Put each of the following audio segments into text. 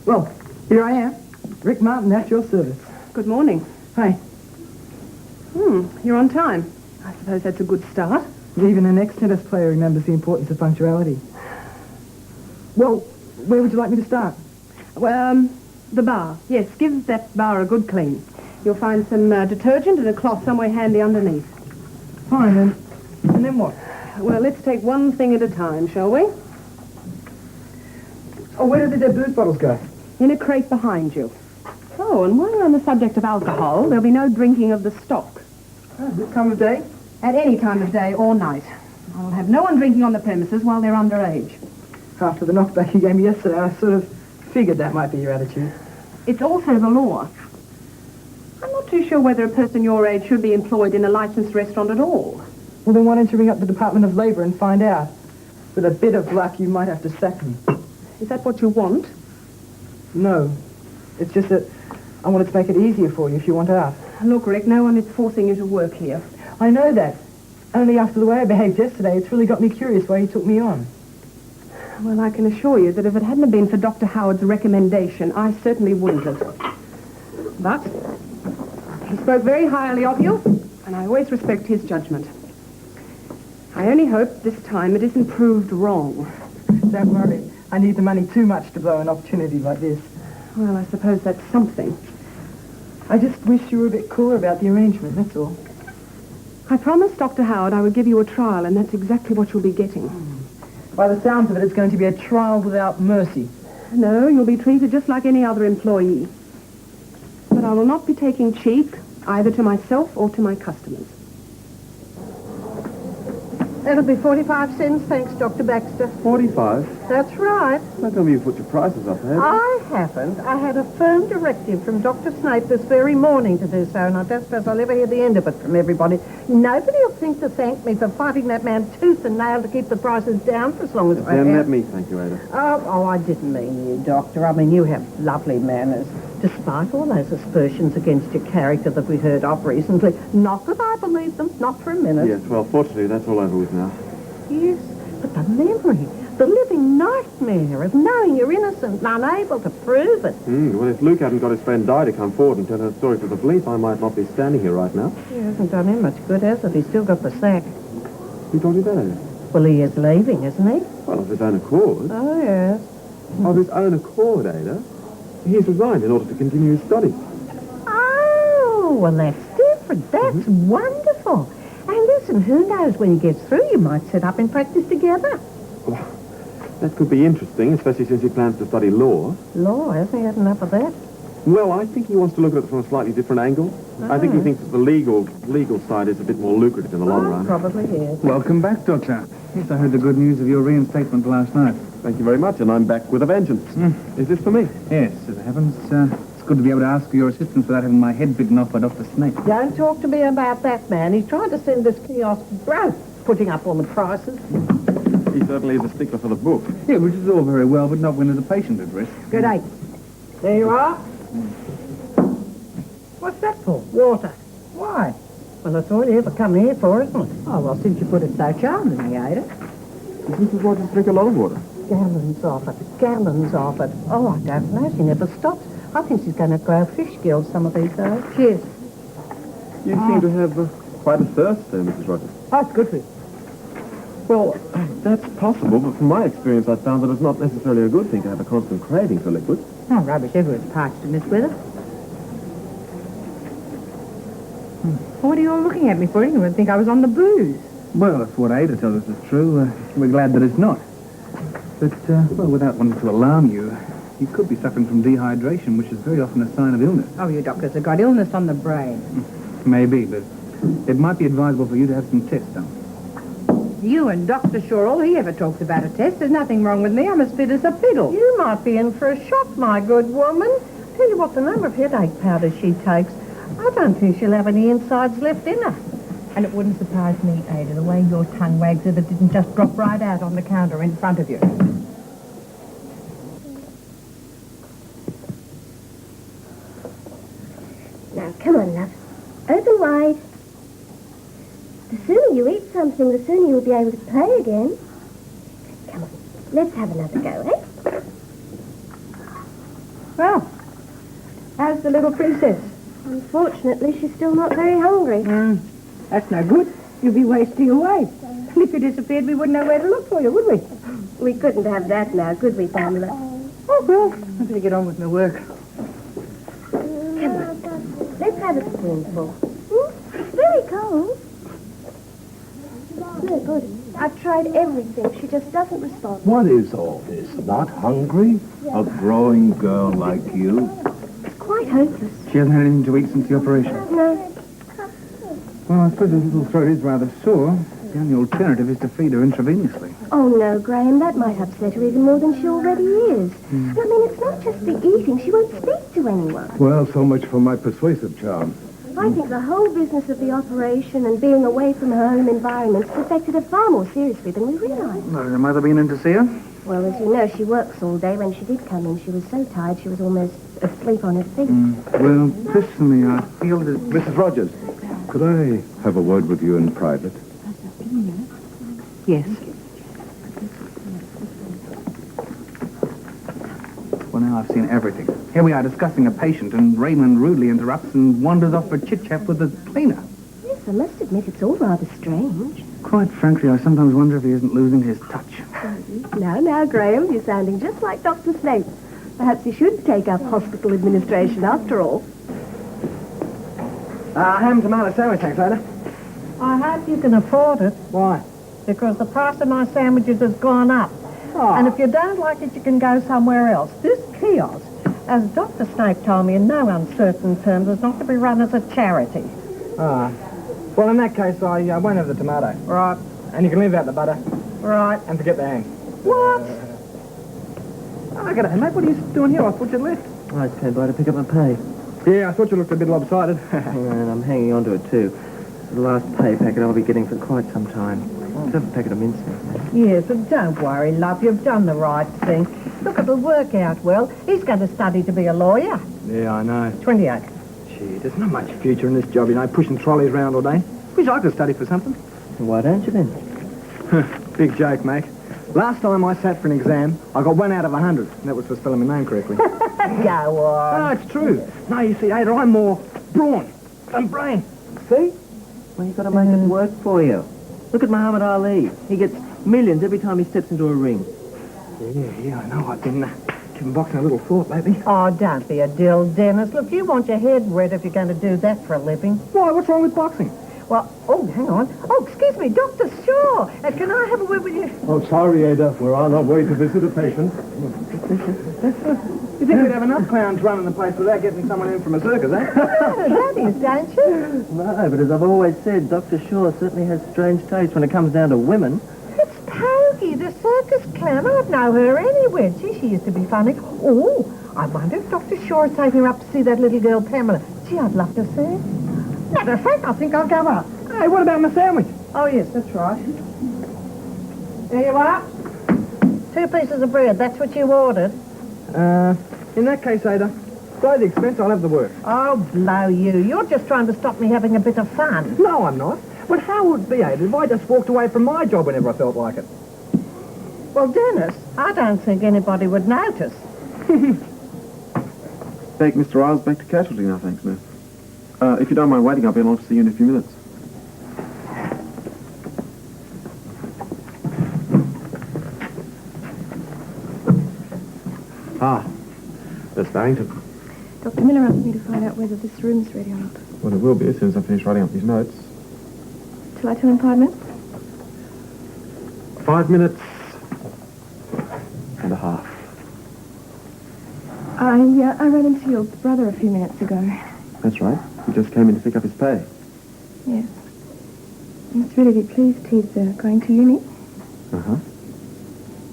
Well, here I am. Rick Martin, at your service. Good morning. Hi. You're on time. I suppose that's a good start. Even an ex-tennis player remembers the importance of punctuality. Well, where would you like me to start? Well, the bar. Yes, give that bar a good clean. You'll find some detergent and a cloth somewhere handy underneath. Fine, then. And then what? Well, let's take one thing at a time, shall we? Oh, where did their booze bottles go? In a crate behind you. Oh, and while we're on the subject of alcohol, there'll be no drinking of the stock. Oh, this time of day? At any time of day or night. I'll have no one drinking on the premises while they're underage. After the knockback you gave me yesterday, I sort of figured that might be your attitude. It's also the law. I'm not too sure whether a person your age should be employed in a licensed restaurant at all. Well, then why don't you ring up the Department of Labor and find out? With a bit of luck, you might have to sack me. Is that what you want? No. It's just that I wanted to make it easier for you if you want out. Look, Rick, no one is forcing you to work here. I know that. Only after the way I behaved yesterday, it's really got me curious why you took me on. Well, I can assure you that if it hadn't been for Dr. Howard's recommendation, I certainly wouldn't have. But he spoke very highly of you, and I always respect his judgment. I only hope this time it isn't proved wrong. Don't worry. I need the money too much to blow an opportunity like this. Well, I suppose that's something. I just wish you were a bit cooler about the arrangement, that's all. I promised Dr. Howard I would give you a trial, and that's exactly what you'll be getting. By the sounds of it, it's going to be a trial without mercy. No, you'll be treated just like any other employee. But I will not be taking cheap, either to myself or to my customers. That'll be 45 cents, thanks, Dr. Baxter. 45? That's right. How come you've put your prices up, Ed? I haven't. I had a firm directive from Dr. Snape this very morning to do so, and I don't suppose I'll ever hear the end of it from everybody. Nobody will think to thank me for fighting that man tooth and nail to keep the prices down for as long as I Then have. let me thank you, Ada. Oh, I didn't mean you, Doctor. I mean, you have lovely manners. Despite all those aspersions against your character that we heard of recently. Not that I believe them, not for a minute. Yes, well, fortunately, that's all over with now. Yes, but the memory, the living nightmare of knowing you're innocent and unable to prove it. Well, if Luke hadn't got his friend Di to come forward and tell her story to the police, I might not be standing here right now. He hasn't done him much good, has it? He's still got the sack. Who told you that, Ada? Well, he is leaving, isn't he? Well, of his own accord. Oh, yes. Of his own accord, Ada. He's resigned in order to continue his studies. Oh, well, that's different. That's wonderful. And listen, who knows, when he gets through, you might set up and practice together. Well, that could be interesting, especially since he plans to study law. Law, hasn't he had enough of that? Well, I think he wants to look at it from a slightly different angle. I think he thinks that the legal side is a bit more lucrative in the long run. Probably is. Welcome back, Doctor. Yes, I heard the good news of your reinstatement last night. Thank you very much, and I'm back with a vengeance. Is this for me? Yes, as it happens, it's good to be able to ask for your assistance without having my head bitten off by Dr. Snape. Don't talk to me about that man. He's trying to send this kiosk broke, putting up all the prices. He certainly is a stickler for the book. Yeah, which is all very well, but not when there's a patient at risk. Good day. There you are. What's that for? Water. Why? Well, that's all you ever come here for, isn't it? Oh, well, since you put it so charmingly, Ada. Mrs. Rogers drink a lot of water. Gallons of it. Gallons of it. Oh, I don't know. She never stops. I think she's going to grow fish gills some of these days. Cheers. You seem to have quite a thirst there, Mrs. Rogers. Oh, it's good for you. Well, that's possible, but from my experience, I've found that it's not necessarily a good thing to have a constant craving for liquid. Oh, rubbish. Everyone's parched in this weather. What are you all looking at me for? You would think I was on the booze. Well, if what Ada tells us is true, we're glad that it's not. But, well, without wanting to alarm you, you could be suffering from dehydration, which is very often a sign of illness. Oh, you doctors have got illness on the brain. Maybe, but it might be advisable for you to have some tests done. You and Dr. Shaw, all he ever talks about a test. There's nothing wrong with me. I'm as fit as a fiddle. You might be in for a shock, my good woman. Tell you what, the number of headache powders she takes, I don't think she'll have any insides left in her. And it wouldn't surprise me, Ada, the way your tongue wags if it didn't just drop right out on the counter in front of you. Now, come on, love. Open wide. The sooner you eat something, the sooner you'll be able to play again. Come on, let's have another go, eh? Well, how's the little princess? Unfortunately, she's still not very hungry. That's no good. You'll be wasting away. And if you disappeared, we wouldn't know where to look for you, would we? We couldn't have that now, could we, Pamela? Oh, well, I better get on with my work. Come on. Let's have a spoonful. It's very cold. No good. I've tried everything. She just doesn't respond. What is all this? Not hungry? A growing girl like you? It's quite hopeless. She hasn't had anything to eat since the operation. No. Well, I suppose her little throat is rather sore. The only alternative is to feed her intravenously. Oh, no, Graham. That might upset her even more than she already is. And I mean, it's not just the eating. She won't speak to anyone. Well, so much for my persuasive charm. I think the whole business of the operation and being away from her home environment has affected her far more seriously than we realised. Well, has her mother been in to see her? Well, as you know, she works all day. When she did come in, she was so tired she was almost asleep on her feet. Well, personally, I feel that... Mrs. Rogers, could I have a word with you in private? Yes. Well, now I've seen everything. Here we are discussing a patient, and Raymond rudely interrupts and wanders off for chit-chat with the cleaner. Yes, I must admit it's all rather strange. Quite frankly, I sometimes wonder if he isn't losing his touch. Now, Graham, you're sounding just like Dr. Snape. Perhaps you should take up hospital administration after all. Ham tomato sandwich, thanks, Ada. I hope you can afford it, Why? because the price of my sandwiches has gone up. And if you don't like it, you can go somewhere else. This kiosk, as Dr. Snape told me in no uncertain terms, is not to be run as a charity. Well, in that case, I won't have the tomato. Right, And you can leave out the butter. right. And forget the ham. What? Oh, g'day, mate. What are you doing here? I thought you'd left. I came by to pick up my pay. Yeah, I thought you looked a bit lopsided. And I'm hanging on to it, too. It's the last pay packet I'll be getting for quite some time. Just a packet of mincemeat. Yes, but don't worry, love. You've done the right thing. Look, it'll work out well. He's going to study to be a lawyer. Yeah, I know. 28. Gee, there's not much future in this job, you know, pushing trolleys around all day. Wish I could study for something. Why don't you then? Big joke, mate. Last time I sat for an exam, I got 1 out of 100, and that was for spelling my name correctly. Go on. No, it's true. No, you see, Ada, I'm more brawn than brain. See? Well, you've got to make it work for you. Look at Muhammad Ali. He gets millions every time he steps into a ring. Yeah, I know. I've been giving boxing a little thought lately. Oh, don't be a dill, Dennis. Look, you want your head red if you're going to do that for a living. Why? What's wrong with boxing? Well, oh, hang on. Oh, excuse me, Dr. Shaw. Can I have a word with you? Oh, sorry, Ada. We're on our way to visit a patient. You think we'd have enough clowns running the place without getting someone in from a circus, eh? That is, don't you? No, but as I've always said, Dr. Shaw certainly has strange taste when it comes down to women. It's Poggy, the circus clown. I'd know her anywhere. Gee, she used to be funny. Oh, I wonder if Dr. Shaw is taking her up to see that little girl, Pamela. Gee, I'd love to see her. Matter of fact, I think I'll go up. Hey, what about my sandwich? Oh, yes, that's right. There you are. 2 pieces of bread. That's what you ordered. In that case, Ada, blow the expense, I'll have the work. Oh, blow you. You're just trying to stop me having a bit of fun. No, I'm not. But how would it be, Ada, if I just walked away from my job whenever I felt like it? Well, Dennis, I don't think anybody would notice. Take Mr. Isles back to casualty now, thanks, ma'am. If you don't mind waiting, I'll be along to see you in a few minutes. Miss Barrington. Dr. Miller asked me to find out whether this room's ready or not. Well, it will be as soon as I finish writing up these notes. Shall I tell him 5 minutes? 5 minutes and a half. I ran into your brother a few minutes ago. That's right. He just came in to pick up his pay. Yes. You must really be pleased he's going to uni. Uh-huh.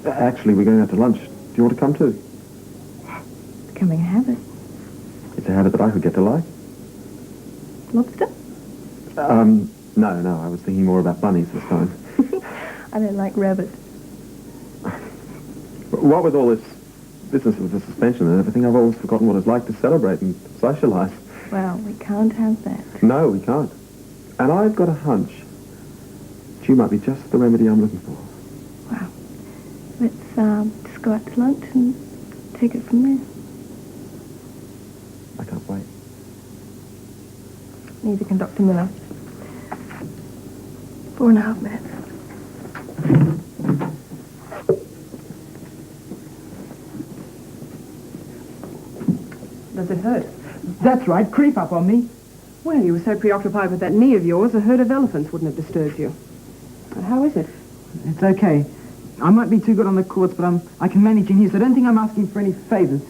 Actually, we're going out to lunch. Do you want to come too? It's becoming a habit. It's a habit that I could get to like. Lobster? No, I was thinking more about bunnies this time. I don't like rabbits. What with all this business of the suspension and everything, I've always forgotten what it's like to celebrate and socialise. Well, we can't have that. No, we can't. And I've got a hunch that you might be just the remedy I'm looking for. Wow. Let's just go out to lunch and take it from there. Neither can Dr. Miller. 4.5 minutes. Does it hurt? That's right, creep up on me. Well, you were so preoccupied with that knee of yours, a herd of elephants wouldn't have disturbed you. But how is it? It's okay. I might be too good on the courts, but I can manage in here, so I don't think I'm asking for any favours.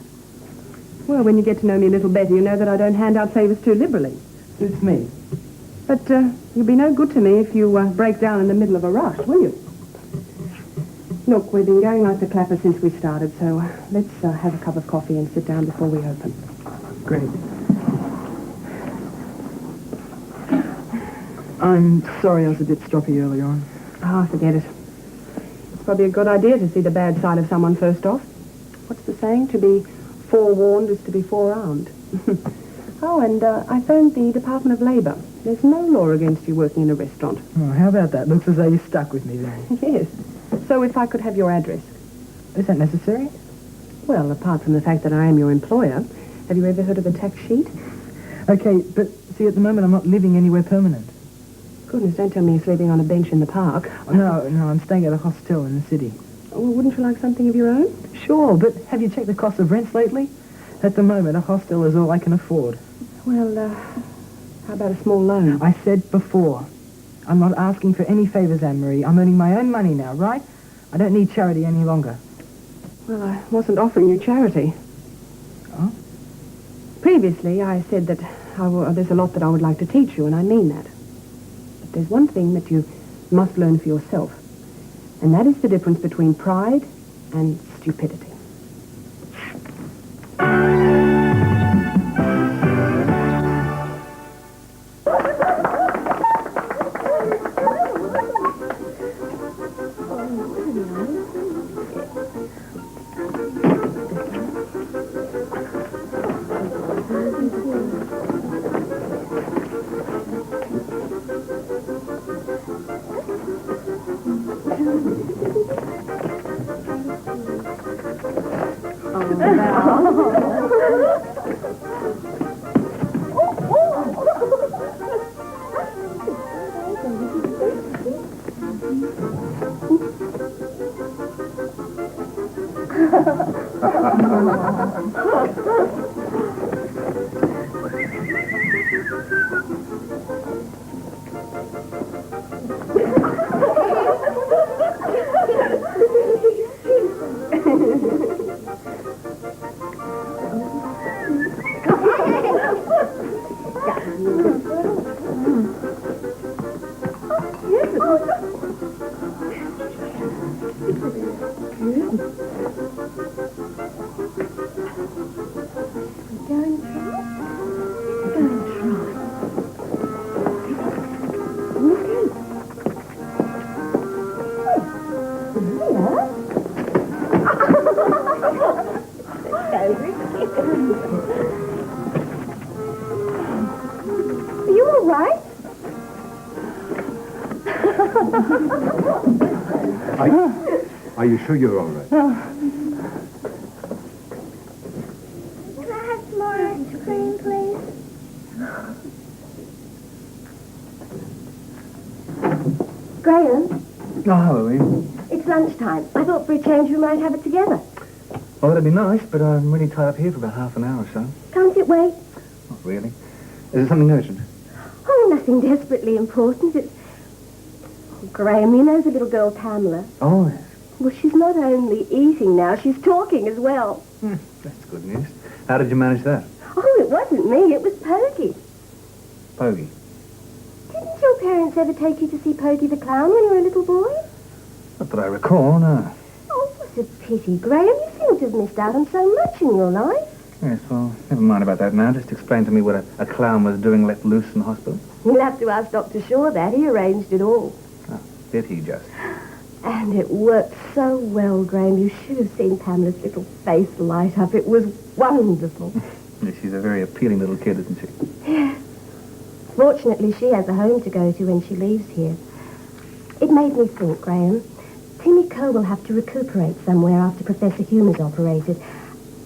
Well, when you get to know me a little better, you know that I don't hand out favours too liberally. Suits me. But you'll be no good to me if you break down in the middle of a rush, will you? Look, we've been going like the clapper since we started, so let's have a cup of coffee and sit down before we open. Great. I'm sorry I was a bit stroppy earlier on. Ah, forget it. It's probably a good idea to see the bad side of someone first off. What's the saying? To be forewarned is to be forearmed. Oh, and I phoned the Department of Labour. There's no law against you working in a restaurant. Oh, how about that? Looks as though you're stuck with me then. Yes. So if I could have your address. Is that necessary? Well, apart from the fact that I am your employer, have you ever heard of the tax sheet? Okay, but see, at the moment I'm not living anywhere permanent. Goodness, don't tell me you're sleeping on a bench in the park. No, I'm staying at a hostel in the city. Oh, well, wouldn't you like something of your own? Sure, but have you checked the cost of rents lately? At the moment, a hostel is all I can afford. Well, how about a small loan? I said before, I'm not asking for any favours, Anne-Marie. I'm earning my own money now, right? I don't need charity any longer. Well, I wasn't offering you charity. Oh? Previously, I said that there's a lot that I would like to teach you, and I mean that. But there's one thing that you must learn for yourself, and that is the difference between pride and stupidity. Are you all right? Are you sure you're all right? Can I have some more ice cream, please? Graham, Oh, hello, Ian. it's lunchtime. I thought for a change we might have it together. Oh, that'd be nice, but I'm really tied up here for about half an hour or so. Can't it wait? Not really. Is it something urgent? Oh, nothing desperately important. It's... Oh, Graham, you know the little girl Pamela? Oh, yes. Well, she's not only eating now, she's talking as well. That's good news. How did you manage that? Oh, it wasn't me, it was Poggy. Poggy. Didn't your parents ever take you to see Poggy the Clown when you were a little boy? Not that I recall, no. Oh, what a pity, Graham. You seem to have missed out on so much in your life. Yes, well, never mind about that now. Just explain to me what a clown was doing let loose in the hospital. You'll have to ask Dr. Shaw that. He arranged it all. Oh, did he just? And it worked so well, Graham. You should have seen Pamela's little face light up. It was wonderful. Yes, she's a very appealing little kid, isn't she? Yes. Fortunately, she has a home to go to when she leaves here. It made me think, Graham. Timmy Coe will have to recuperate somewhere after Professor Hume is operated.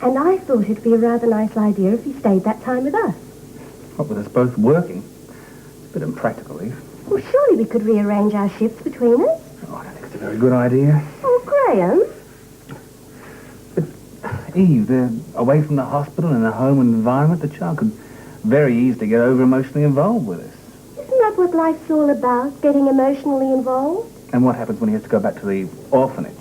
And I thought it'd be a rather nice idea if he stayed that time with us. What, with us both working? bit impractical, Eve. Well, surely we could rearrange our shifts between us. Oh, I don't think it's a very good idea. Oh, Graham. Eve, they're away from the hospital in a home environment. The child could very easily get over emotionally involved with us. Isn't that what life's all about, getting emotionally involved? And what happens when he has to go back to the orphanage?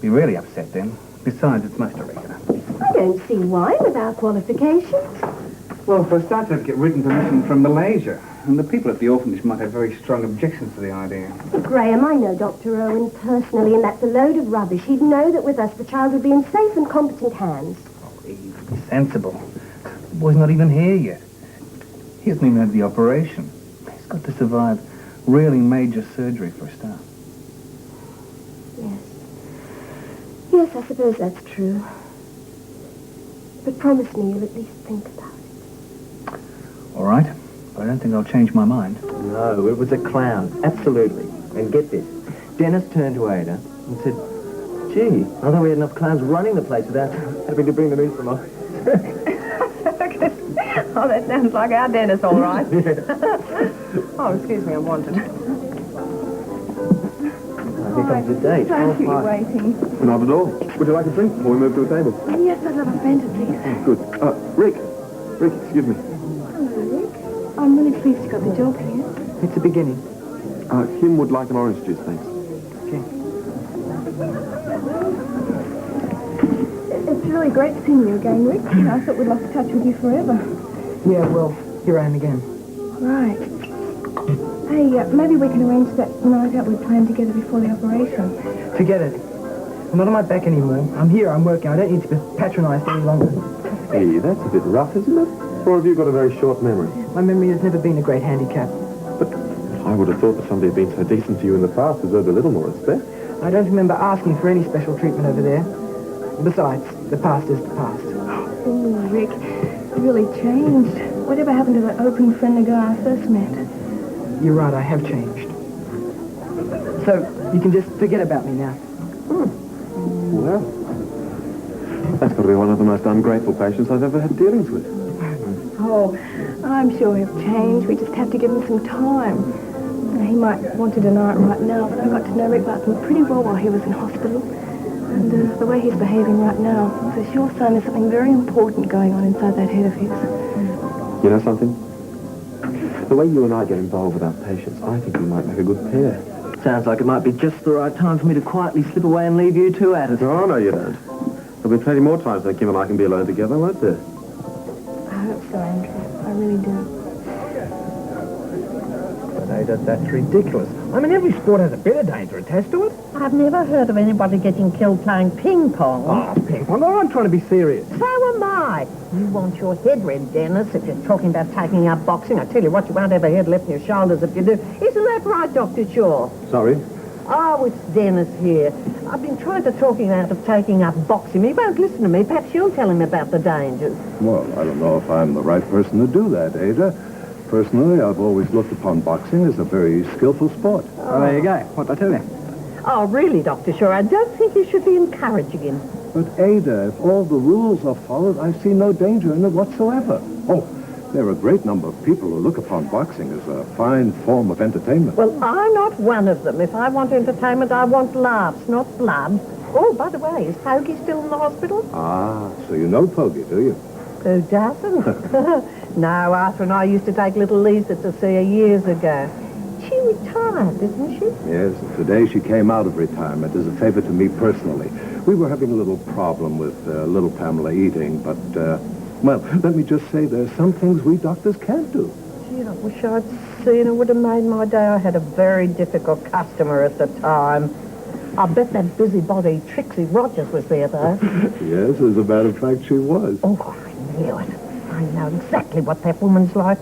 Be really upset then. Besides, it's most irregular. I don't see why without qualifications. Well, for a start, they'd get written permission from Malaysia. And the people at the orphanage might have very strong objections to the idea. Graham, I know Dr. Owen personally, and that's a load of rubbish. He'd know that with us the child would be in safe and competent hands. Oh, Eve, be sensible. The boy's not even here yet. He hasn't even had the operation. He's got to survive really major surgery for a start. Yes. Yes, I suppose that's true. But promise me you'll at least think about it. All right. But I don't think I'll change my mind. No, it was a clown. Absolutely. And get this. Dennis turned to Ada and said, gee, I thought we had enough clowns running the place without having to bring them in from us. Oh, that sounds like our Dennis, all right. Oh, excuse me, I'm wanted. Here comes the date. Thank you, waiting. Not at all. Would you like a drink before we move to the table? Yes, I'd love a Fanta, please. Good. Rick, excuse me. I'm really pleased you got the job here. It's a beginning. Kim would like an orange juice, thanks. Okay. It's really great seeing you again, Rick. I thought we'd lost touch with you forever. Yeah, well, here I am again. Right. Hey, maybe we can arrange that night out we planned together before the operation. Forget it. I'm not on my back anymore. I'm here, I'm working. I don't need to be patronised any longer. Hey, that's a bit rough, isn't it? Or have you got a very short memory? My memory has never been a great handicap. But I would have thought that somebody who'd been so decent to you in the past deserved a little more respect. I don't remember asking for any special treatment over there. Besides, the past is the past. Oh, Rick, you really changed. Whatever happened to the open, friendly guy I first met? You're right, I have changed. So, you can just forget about me now. Well, that's got to be one of the most ungrateful patients I've ever had dealings with. Oh, I'm sure he'll change. We just have to give him some time. He might want to deny it right now, but I got to know Rick Barton pretty well while he was in hospital. And the way he's behaving right now, it's a sure sign there's something very important going on inside that head of his. You know something? The way you and I get involved with our patients, I think we might make a good pair. Sounds like it might be just the right time for me to quietly slip away and leave you two at it. Oh, no, you don't. There'll be plenty more times that Kim and I can be alone together, won't there? I hope so, Andrew. I really do. Ada, that's ridiculous. I mean, every sport has a bit of danger attached to it. I've never heard of anybody getting killed playing ping pong. Oh, ping pong. Oh, I'm trying to be serious. So am I. You want your head read, Dennis, if you're talking about taking up boxing. I tell you what, you won't have a head left in your shoulders if you do. Isn't that right, Dr. Shaw? Sorry? Oh, it's Dennis here. I've been trying to talk him out of taking up boxing. He won't listen to me. Perhaps you'll tell him about the dangers. Well, I don't know if I'm the right person to do that, Ada. Personally, I've always looked upon boxing as a very skillful sport. Oh, there you go. What'd I tell you? Oh, really, Dr. Shaw? I don't think you should be encouraging him. But Ada, if all the rules are followed, I see no danger in it whatsoever. Oh, there are a great number of people who look upon boxing as a fine form of entertainment. Well, I'm not one of them. If I want entertainment, I want laughs, not blood. Oh, by the way, is Pogey still in the hospital? Ah, so you know Pogey, do you? Who doesn't? No, Arthur and I used to take little Lisa to see her years ago. She retired, isn't she? Yes, today she came out of retirement as a favor to me personally. We were having a little problem with little Pamela eating, but, well, let me just say there's some things we doctors can't do. Gee, I wish I'd seen her. Would have made my day. I had a very difficult customer at the time. I bet that busybody Trixie Rogers was there, though. Yes, as a matter of fact, she was. Oh, I knew it. I know exactly what that woman's like.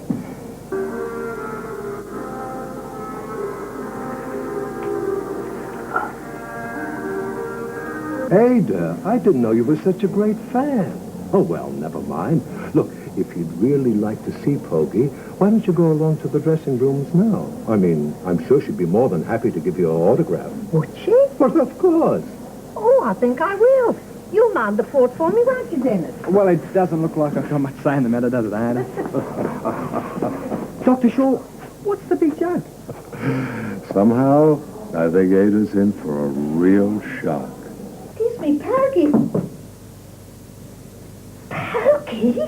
Ada, I didn't know you were such a great fan. Oh, well, never mind. Look, if you'd really like to see Pogey, why don't you go along to the dressing rooms now? I mean, I'm sure she'd be more than happy to give you an autograph. Would she? Well, of course. Oh, I think I will. You'll mind the fort for me, won't you, Dennis? Well, it doesn't look like I've got much say in the matter, does it, Ada? Dr. Shaw, What's the big joke? Somehow, I think Ada's in for a real shock. Excuse me, Pokey. Pokey?